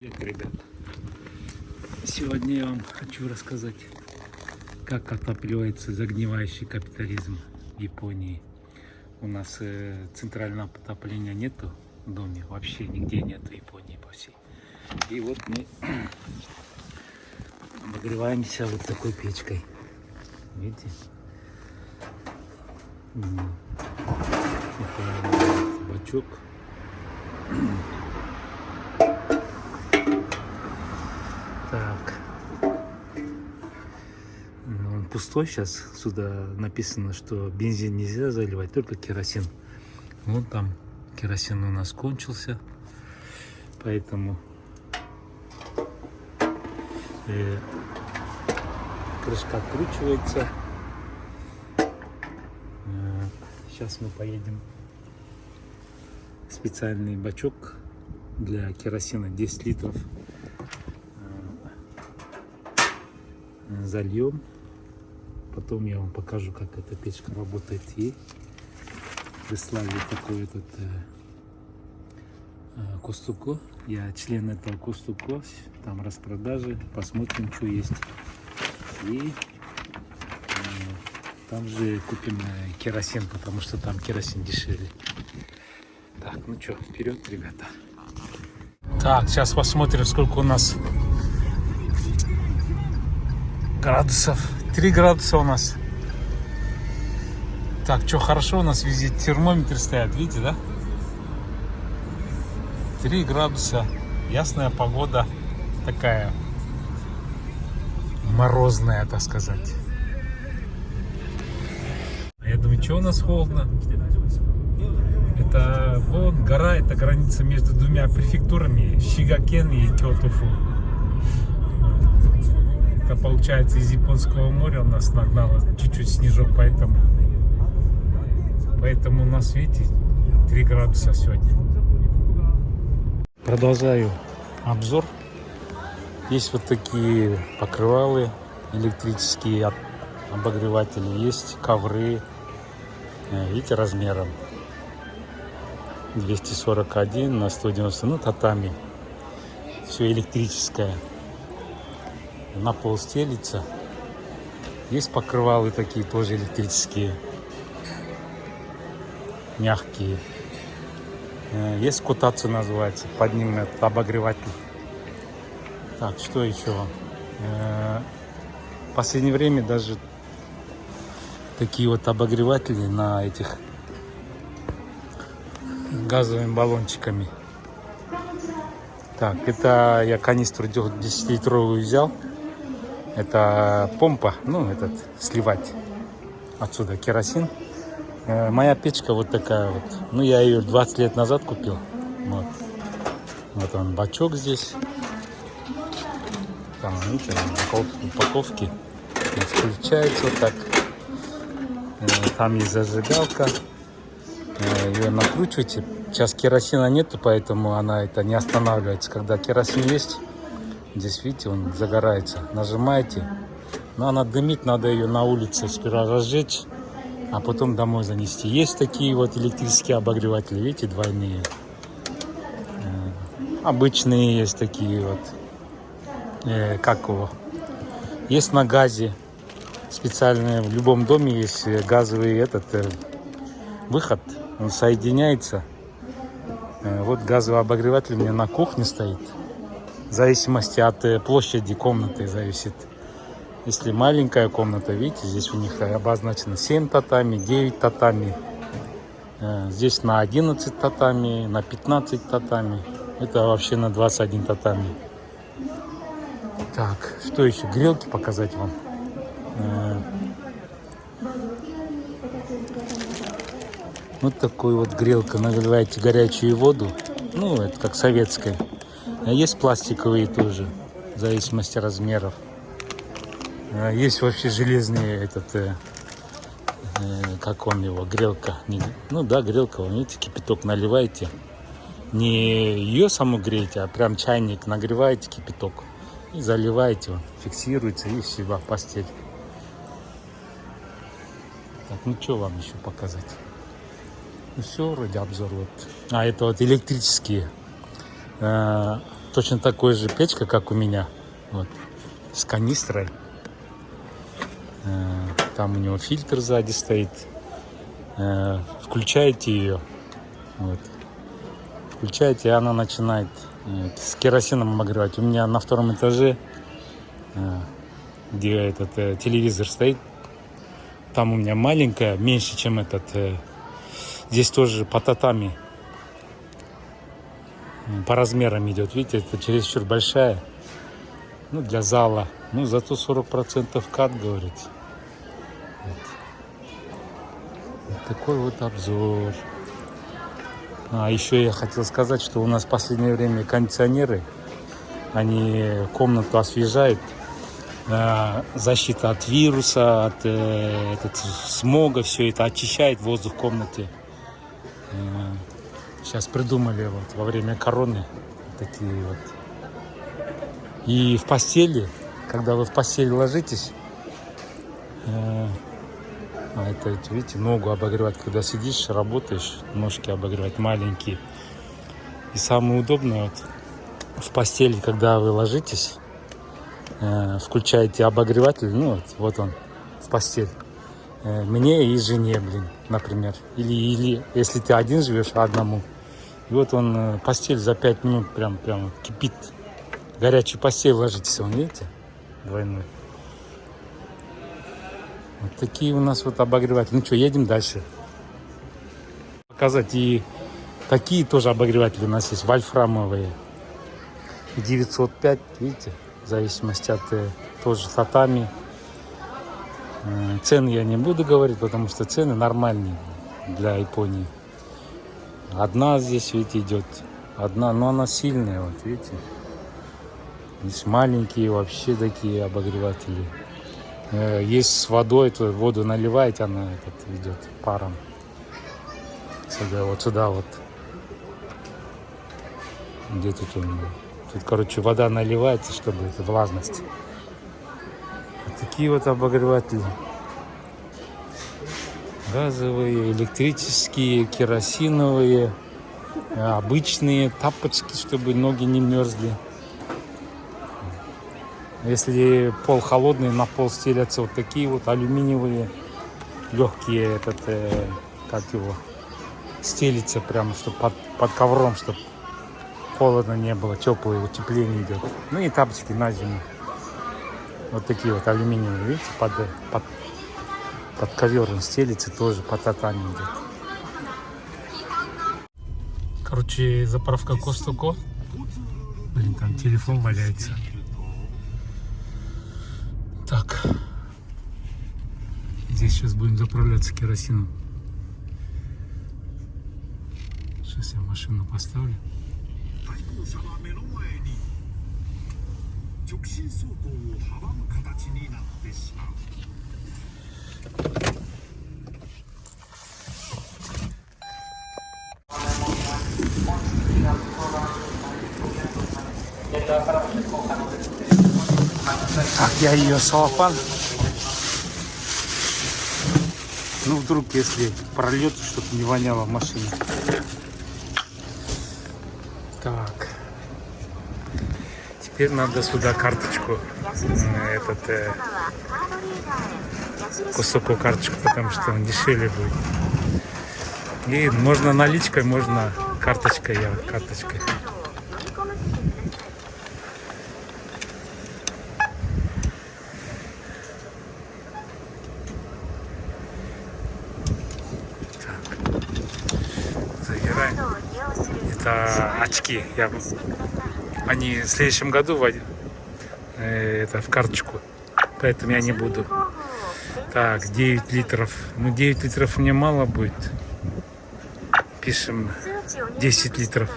Привет, ребят! Сегодня я вам хочу рассказать, как отапливается загнивающий капитализм в Японии. У нас центрального отопления нету в доме, вообще нигде нет в Японии по всей. И вот мы обогреваемся вот такой печкой. Видите? Это бачок. Так, он пустой сейчас. Сюда написано, что бензин нельзя заливать, только керосин. Вон там керосин у нас кончился, поэтому крышка откручивается. Сейчас мы поедем в специальный бачок для керосина 10 литров. Зальем, потом я вам покажу, как эта печка работает. И прислали такой этот Костуко. Я член этого Костуко, там распродажи, посмотрим, что есть. И там же купим керосин, потому что там керосин дешевле. Так, ну что, вперед, ребята. Так, сейчас посмотрим, сколько у нас градусов. 3 градуса у нас. Так, что хорошо, у нас везде термометры стоят, видите, да? 3 градуса. Ясная погода. Такая морозная, так сказать. А я думаю, что у нас холодно? Это вон гора, это граница между двумя префектурами, Шигакен и Кёто-Фу. Это получается из Японского моря у нас нагнало чуть-чуть снежок, поэтому у нас, видите, 3 градуса сегодня. Продолжаю обзор. Есть вот такие покрывалы электрические, обогреватели, есть ковры, видите, размером 241 на 190, ну татами, все электрическое. На пол стелится. Есть покрывалы такие тоже электрические, мягкие. Есть кутацу называется, под ним этот обогреватель. Так, что еще? В последнее время даже такие вот обогреватели на этих газовыми баллончиками. Так, это я канистру 10-литровую взял. Это помпа, ну, этот, сливать отсюда керосин. Моя печка вот такая вот. Ну, я ее 20 лет назад купил. Вот, вот он, бачок здесь. Там, видите, упаковки. Включается вот так. Там есть зажигалка. Ее накручиваете. Сейчас керосина нету, поэтому она это не останавливается. Когда керосин есть, здесь, видите, он загорается. Нажимаете. Но она дымит, надо ее на улице сперва разжечь, а потом домой занести. Есть такие вот электрические обогреватели, видите, двойные. Обычные есть такие вот. Как его? Есть на газе. Специальные, в любом доме есть газовый этот выход. Он соединяется. Вот газовый обогреватель у меня на кухне стоит. В зависимости от площади комнаты зависит. Если маленькая комната, видите, здесь у них обозначено 7 татами, 9 татами. Здесь на 11 татами, на 15 татами. Это вообще на 21 татами. Так, что еще? Грелки показать вам. Вот такой вот грелка. Нагреваете горячую воду. Ну, это как советская. Есть пластиковые тоже, в зависимости от размеров. Есть вообще железные, как он его, грелка. Ну да, грелка, вы видите, кипяток наливаете. Не ее саму греете, а прям чайник нагреваете, кипяток. И заливаете, он фиксируется, и все, в постель. Так, ну что вам еще показать? Ну все, вроде обзор вот. А это вот электрические. точно такой же печка, как у меня. Вот. С канистрой. Там у него фильтр сзади стоит. Включаете ее. Вот. Включаете, и она начинает с керосином обогревать. У меня на втором этаже, где этот телевизор стоит, там у меня маленькая, меньше, чем этот. Здесь тоже по татами. По размерам идет. Видите, это чересчур большая. Ну, для зала. Ну, зато 40% кат, говорит. Вот. Вот такой вот обзор. А еще я хотел сказать, что у нас в последнее время кондиционеры, они комнату освежают. Защита от вируса, от смога, все это очищает воздух в комнате. Сейчас придумали вот во время короны такие вот. И в постели, когда вы в постель ложитесь, это, видите, ногу обогревать, когда сидишь, работаешь, ножки обогревать маленькие. И самое удобное вот в постели, когда вы ложитесь, включаете обогреватель, ну вот он в постель. Мне и жене, например. Или если ты один живешь, одному. И вот он постель за 5 минут прям кипит. Горячую постель ложитесь, вон, видите? Двойной. Вот такие у нас вот обогреватели. Ну что, едем дальше. Показать и такие тоже обогреватели у нас есть, вольфрамовые. 905, видите? В зависимости от тоже татами. Цены я не буду говорить, потому что цены нормальные для Японии. Одна здесь, видите, идет. Одна, но она сильная, вот видите. Здесь маленькие вообще такие обогреватели. Есть с водой, то воду наливаете, она идет паром. Сюда вот. Где тут он? Тут, короче, вода наливается, чтобы это влажность. Вот такие вот обогреватели. Газовые, электрические, керосиновые, обычные, тапочки, чтобы ноги не мерзли. Если пол холодный, на пол стелятся вот такие вот алюминиевые, легкие, как его, стелится прямо, чтобы под ковром, чтобы холодно не было, теплое утепление идет. Ну и тапочки на зиму. Вот такие вот алюминиевые, видите, под ковер он стелится, тоже по татами идет. Короче, заправка Костуко. Там телефон валяется. Так. Здесь сейчас будем заправляться керосином. Сейчас я машину поставлю. Так, я ее салофан. Ну, вдруг, если прольет, чтобы не воняло в машине. Так. Теперь надо сюда карточку. Кусок карточку, потому что он дешевле будет. И можно наличкой, можно карточкой. Карточкой. Это очки. Они в следующем году в карточку. Поэтому я не буду. Так, 9 литров. Ну, 9 литров мне мало будет. Пишем 10 литров.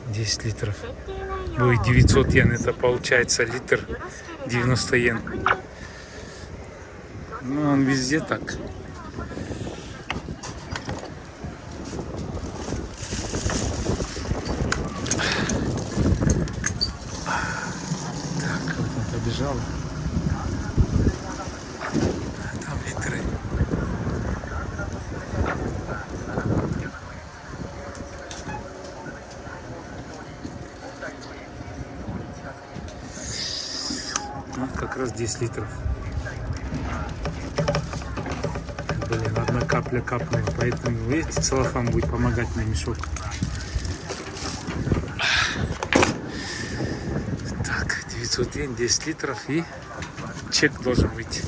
10 литров. Будет 900 йен. Это получается литр 90 йен. Ну, он везде так. Побежала. Там литры. как раз 10 литров. Блин, одна капля капнула, поэтому, видите, целлофан будет помогать на мешок. Так, 900 йен, 10 литров и чек должен выйти.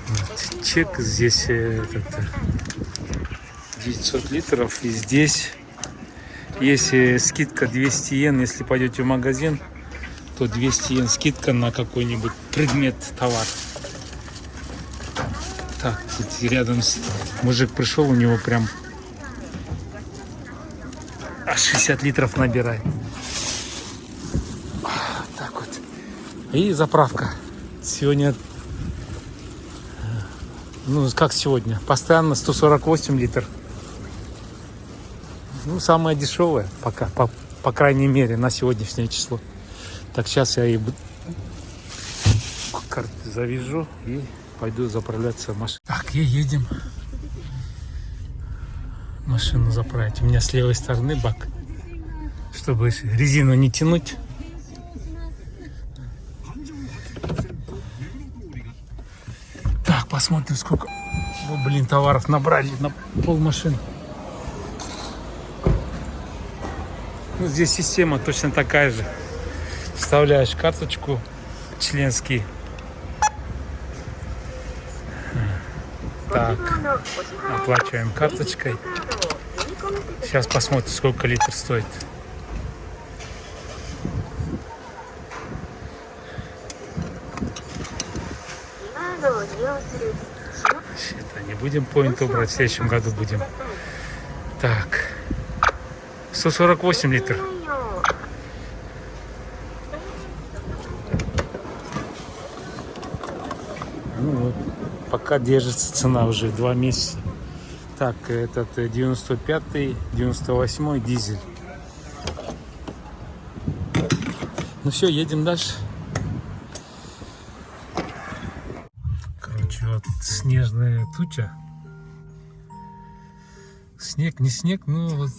Вот, чек здесь 900 литров, и здесь есть скидка 200 йен, если пойдете в магазин, то 200 йен скидка на какой-нибудь предмет, товар. Так, тут рядом мужик пришел, у него прям аж 60 литров набирает. Так вот. И заправка. Сегодня, ну как сегодня, постоянно 148 литров. Ну, самое дешевое пока, по крайней мере, на сегодняшнее число. Так, сейчас я и карту завяжу и пойду заправляться в машину. Так, и едем машину заправить. У меня с левой стороны бак, чтобы резину не тянуть. Так, посмотрим, сколько, о, блин, товаров набрали на пол машины. Ну, здесь система точно такая же. Вставляешь карточку, членский. Так, оплачиваем карточкой. Сейчас посмотрим, сколько литр стоит. Это не будем поинт брать, в следующем году будем. Так, 148 литров. Ну вот, пока держится цена уже 2 месяца. Так, этот 95-й, 98-й дизель. Ну все, едем дальше. Короче, вот снежная туча. Снег, не снег, ну вот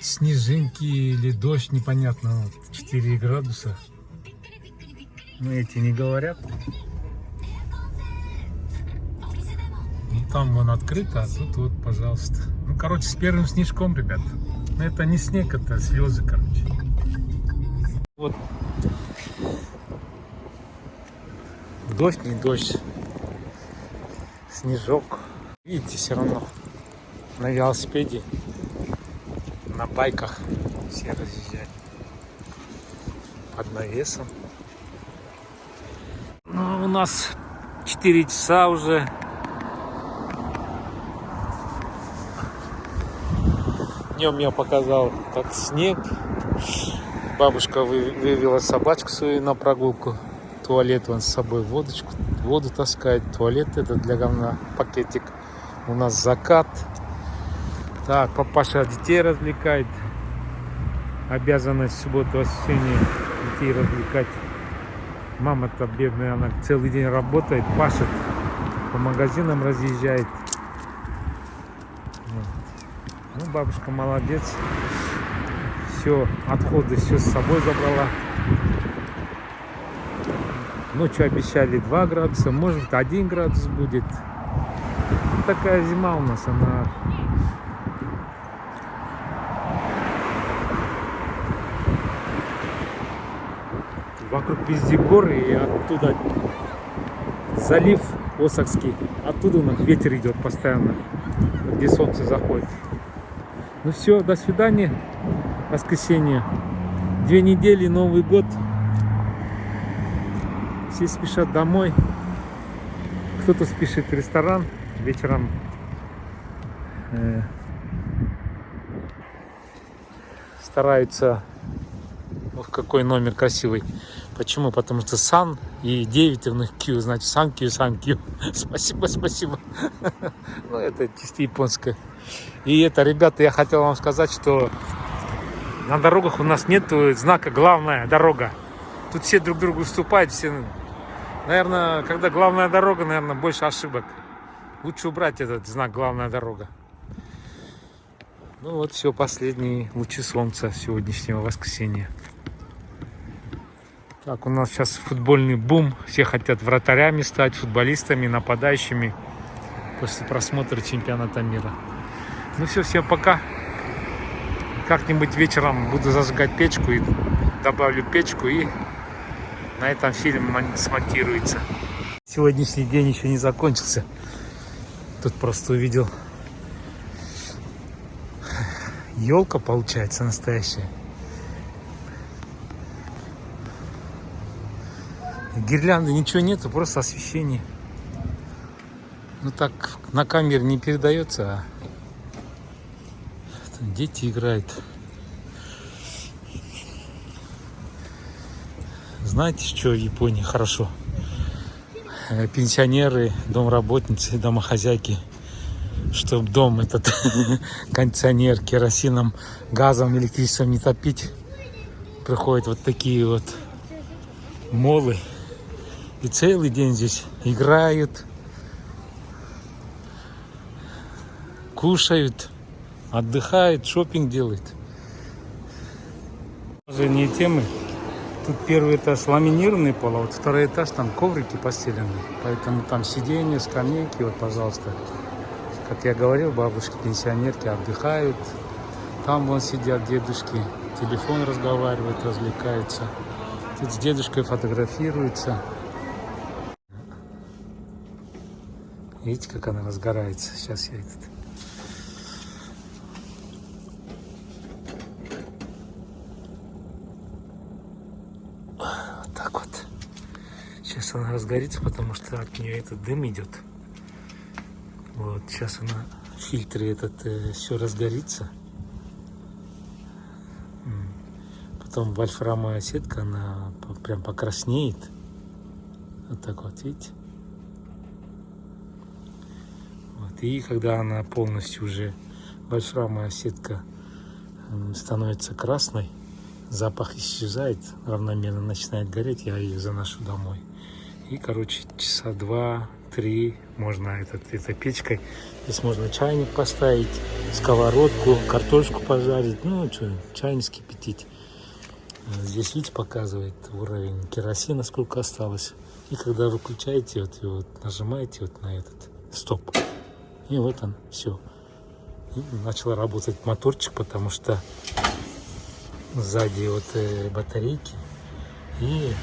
снежинки или дождь, непонятно. Вот 4 градуса. Но эти не говорят. Ну, там вон открыто, а тут вот, пожалуйста. Ну, короче, с первым снежком, ребят. Но это не снег, это слезы, короче. Вот. Дождь, не дождь. Снежок. Видите, все равно на велосипеде, на байках все разъезжают. Под навесом. Ну, у нас 4 часа уже. Днем я показал, как снег. Бабушка вывела собачку свою на прогулку. Туалет он с собой воду таскает. Туалет это для говна, пакетик. У нас закат. Так, папаша детей развлекает. Обязанность в субботу, воскресенье детей развлекать. Мама-то бедная, она целый день работает, пашет, по магазинам разъезжает. Ну, бабушка молодец. Все, отходы все с собой забрала. Ночью обещали 2 градуса, может 1 градус будет. Вот такая зима у нас, она... Вокруг везде горы, и оттуда залив Осакский. Оттуда у нас ветер идет постоянно, где солнце заходит. Ну все, до свидания. Воскресенье. 2 недели, Новый год. Все спешат домой. Кто-то спешит в ресторан. Вечером стараются... Ох, какой номер красивый. Почему? Потому что Сан и 9 у них Q, значит Сан Q, Сан Q. Спасибо, спасибо. Ну, это чисто японское. И это, ребята, я хотел вам сказать, что на дорогах у нас нет знака «Главная дорога». Тут все друг другу уступают, все... Наверное, когда главная дорога, наверное, больше ошибок. Лучше убрать этот знак «Главная дорога». Ну вот все, последние лучи солнца сегодняшнего воскресенья. Так, у нас сейчас футбольный бум. Все хотят вратарями стать, футболистами, нападающими после просмотра чемпионата мира. Ну все, всем пока. Как-нибудь вечером буду зажигать печку и добавлю печку, и на этом фильм смонтируется. Сегодняшний день еще не закончился. Тут просто увидел. Елка получается настоящая. Гирлянды ничего нету, просто освещение. Ну так на камере не передается, а дети играют. Знаете, что в Японии хорошо? Пенсионеры, домработницы, домохозяйки, чтобы дом этот кондиционер керосином, газом, электричеством не топить, приходят вот такие вот молы и целый день здесь играют, кушают, отдыхают, шопинг делают. Продолжение темы. Тут первый этаж ламинированный пол, а вот второй этаж там коврики постеленные. Поэтому там сиденья, скамейки, вот, пожалуйста. Как я говорил, бабушки, пенсионерки отдыхают. Там вон сидят дедушки, телефон разговаривают, развлекаются. Тут с дедушкой фотографируются. Видите, как она разгорается? Сейчас я этот... Вот так вот. Сейчас она разгорится, потому что от нее этот дым идет. Вот, сейчас она в фильтре этот все разгорится. Потом вольфрамовая сетка, она прям покраснеет. Вот так вот, видите? Вот, и когда она полностью уже, вольфрамовая сетка становится красной, запах исчезает, равномерно начинает гореть, я ее заношу домой. И, короче, часа 2-3 можно этой печкой. Здесь можно чайник поставить, сковородку, картошку пожарить, ну что, чайник скипятить. Здесь, видите, показывает уровень керосина, сколько осталось. И когда выключаете, вот, и вот нажимаете вот на этот стоп. И вот он, все. И начал работать моторчик, потому что сзади вот батарейки. И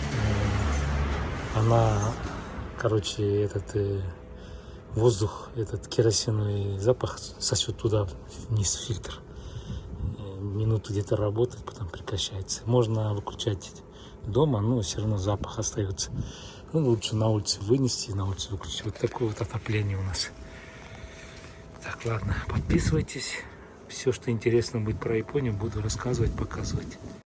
она, короче, этот воздух, этот керосиновый запах сосет туда вниз в фильтр. Минуту где-то работает, потом прекращается. Можно выключать дома, но все равно запах остается. Ну, лучше на улице вынести и на улице выключить. Вот такое вот отопление у нас. Так, ладно, подписывайтесь. Все, что интересно будет про Японию, буду рассказывать, показывать.